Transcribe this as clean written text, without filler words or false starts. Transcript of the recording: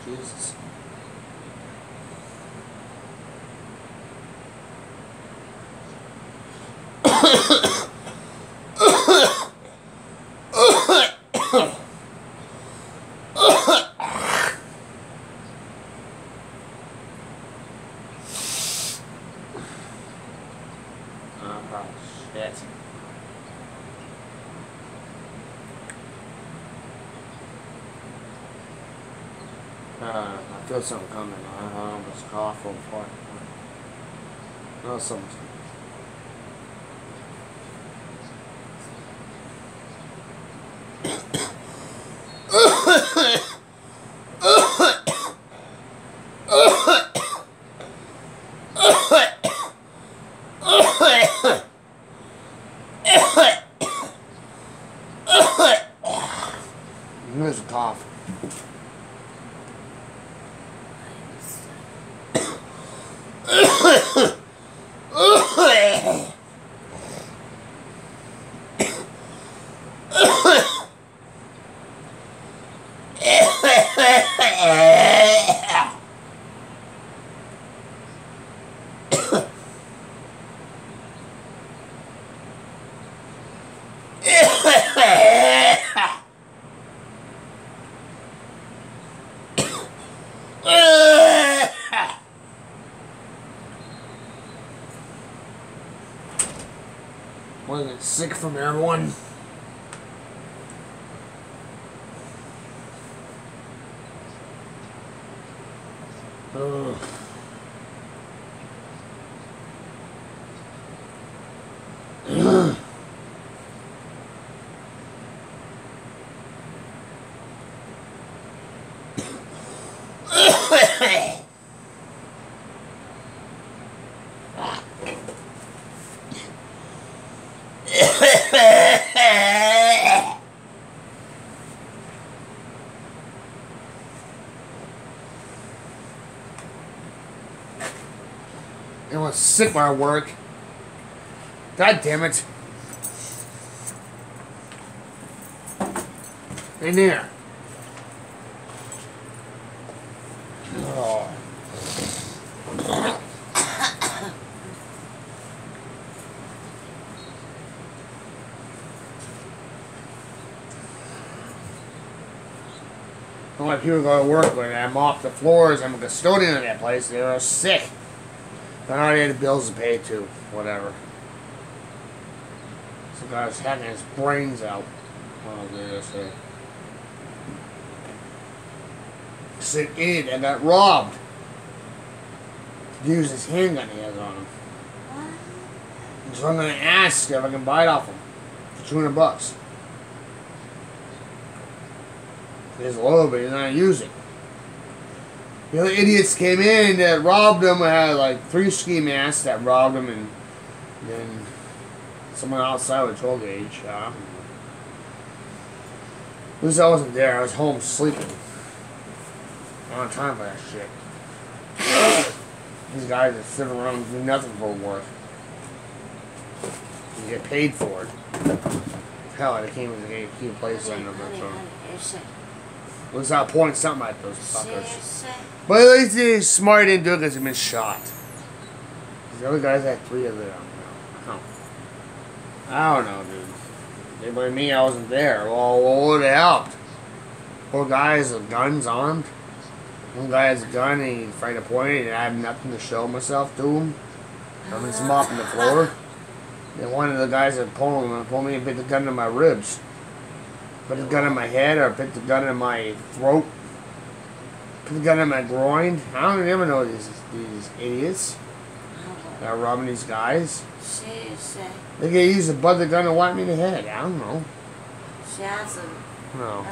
Jesus. Oh, shit. I feel something coming. I almost cough real far. No, something's There's a cough. Wasn't it sick from everyone? Ugh. I was sick when I work. God damn it. In there. Oh. A lot of people go to work when I mop the floors. I'm a custodian of that place. They were sick. I already had the bills to pay too. Whatever. Some guy's having his brains out. Oh, this sick idiot that got robbed. Use his handgun he has on him. So I'm gonna ask if I can buy it off him for $200. There's a little bit, he's not using. The other idiots came in that robbed him. I had like 3 ski masks that robbed him, and then someone outside with a 12 gauge. At least I wasn't there. I was home sleeping. I don't have time for that shit. These guys that sit around and do nothing for work. You get paid for it. Hell, they can't even keep a place on them. At least I'll point something at those fuckers. But at least he's smart, didn't do it because he's been shot. The other guys had 3 of them. I don't know, dude. They blame me, I wasn't there. Well, what would have helped? 4 guys with guns armed. One guy has a gun and he's afraid to point it, and I have nothing to show myself to him. I'm just mopping the floor. Then one of the guys that pulled me and put the gun in my ribs. Put the gun in my head, or put the gun in my throat. Put the gun in my groin. I don't even know these idiots that are robbing these guys. They can use the butt of the gun to whack me in the head. I don't know. No.